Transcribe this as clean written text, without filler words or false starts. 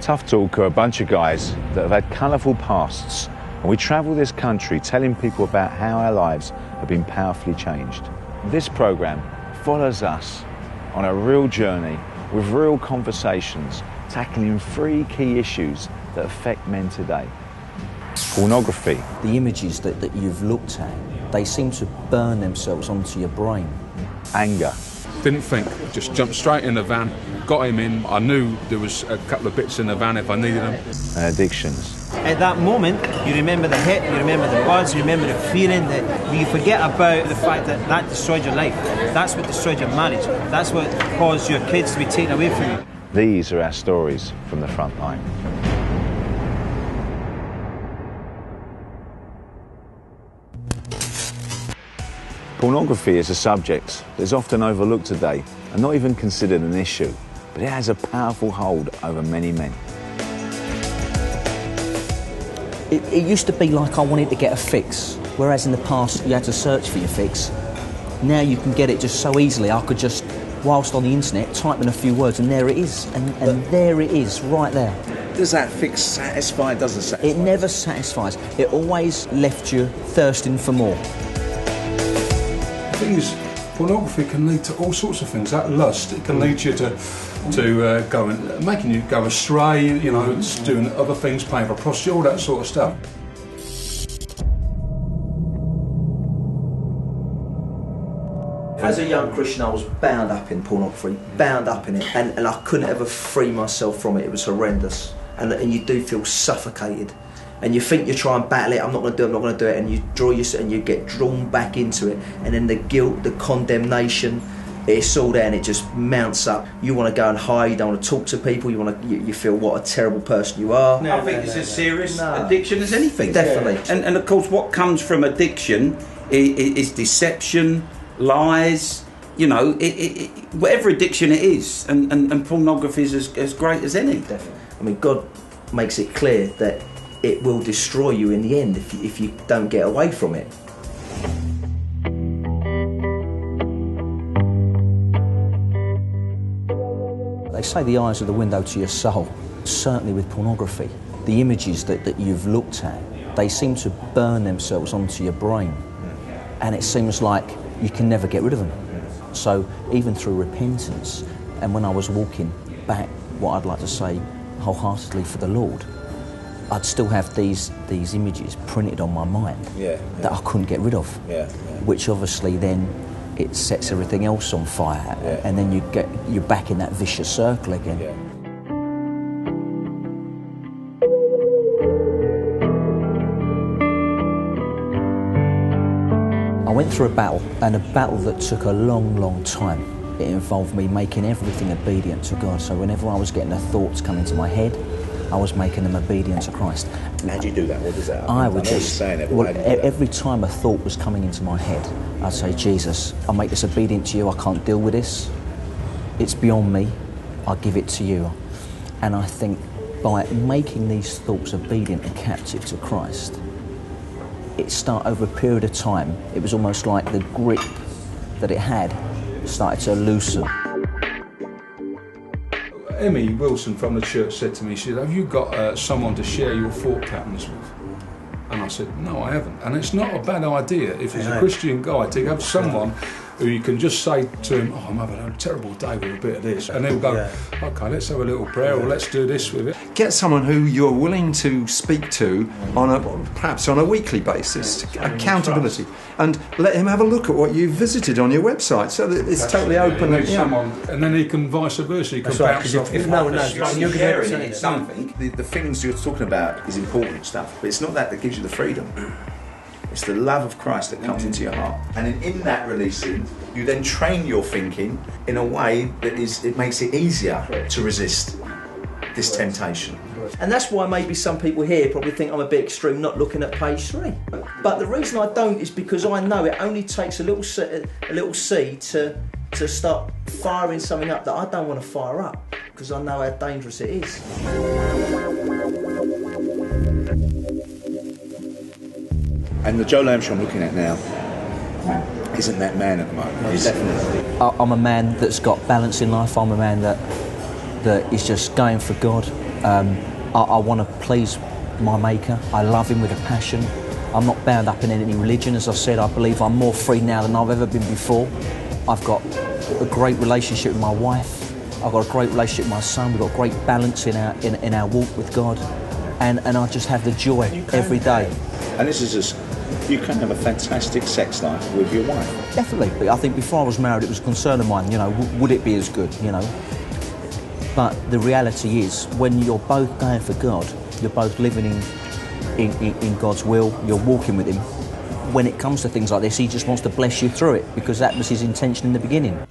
Tough Talk are a bunch of guys that have had colourful pasts, and we travel this country telling people about how our lives have been powerfully changed. This programme follows us on a real journey with real conversations, tackling 3 key issues that affect men today. Pornography. The images that you've looked at, they seem to burn themselves onto your brain. Anger. Didn't think, just jumped straight in the van, got him in. I knew there was a couple of bits in the van if I needed them. And addictions. At that moment, you remember the hit, you remember the buzz, you remember the feeling, that you forget about the fact that that destroyed your life. That's what destroyed your marriage. That's what caused your kids to be taken away from you. These are our stories from the front line. Pornography is a subject that is often overlooked today and not even considered an issue, but it has a powerful hold over many men. It used to be like I wanted to get a fix, whereas in the past you had to search for your fix. Now you can get it just so easily. I could just, whilst on the internet, type in a few words and there it is. And there it is, right there. Does that fix satisfy? Doesn't satisfy? It never satisfies. It always left you thirsting for more. The thing is, pornography can lead to all sorts of things. That lust, it can lead you to go and making you go astray. You know, it's doing other things, paying for a prostitute, all that sort of stuff. As a young Christian, I was bound up in pornography, bound up in it, and I couldn't ever free myself from it. It was horrendous, and you do feel suffocated. And you think you try and battle it, I'm not going to do it, and you draw yourself and you get drawn back into it, and then the guilt, the condemnation, it's all there and it just mounts up. You want to go and hide, you don't want to talk to people, you feel what a terrible person you are. I think it's as serious addiction as anything. Definitely. And of course what comes from addiction is deception, lies, you know, whatever addiction it is, and pornography is as great as any. Definitely. I mean, God makes it clear that it will destroy you in the end if you don't get away from it. They say the eyes are the window to your soul. Certainly with pornography, the images that you've looked at, they seem to burn themselves onto your brain. And it seems like you can never get rid of them. So even through repentance, and when I was walking back, what I'd like to say wholeheartedly for the Lord, I'd still have these images printed on my mind that I couldn't get rid of, which obviously then it sets everything else on fire, and then you're back in that vicious circle again. I went through a battle, and a battle that took a long, long time. It involved me making everything obedient to God. So whenever I was getting the thoughts come into my head, I was making them obedient to Christ. How do you do that? What does that? I would just, every time a thought was coming into my head, I'd say, Jesus, I make this obedient to you. I can't deal with this. It's beyond me. I give it to you. And I think by making these thoughts obedient and captive to Christ, it started over a period of time. It was almost like the grip that it had started to loosen. Emmy Wilson from the church said to me, she said, have you got someone to share your thought patterns with? And I said, no, I haven't. And it's not a bad idea if he's a Christian guy to have someone who you can just say to him, oh, I'm having a terrible day with a bit of this. And he'll go, okay, let's have a little prayer or let's do this with it. Get someone who you're willing to speak to perhaps on a weekly basis, accountability, and let him have a look at what you've visited on your website so that it's totally open. And then he can vice versa, he can bounce off. If no one knows, you're sharing it, it's something. The things you're talking about is important stuff, but it's not that gives you the freedom. It's the love of Christ that comes into your heart. And in that releasing, you then train your thinking in a way that it makes it easier to resist this temptation. And that's why maybe some people here probably think I'm a bit extreme not looking at page 3. But the reason I don't is because I know it only takes a little seed to start firing something up that I don't want to fire up, because I know how dangerous it is. And the Joe Lambshaw I'm looking at now isn't that man at the moment. He's I'm a man that's got balance in life. I'm a man that is just going for God. I want to please my Maker. I love him with a passion. I'm not bound up in any religion. As I said, I believe I'm more free now than I've ever been before. I've got a great relationship with my wife. I've got a great relationship with my son. We've got great balance in our walk with God. And I just have the joy every day. And this is you can have a fantastic sex life with your wife. Definitely. But I think before I was married, it was a concern of mine, would it be as good, But the reality is, when you're both going for God, you're both living in God's will, you're walking with him. When it comes to things like this, he just wants to bless you through it, because that was his intention in the beginning.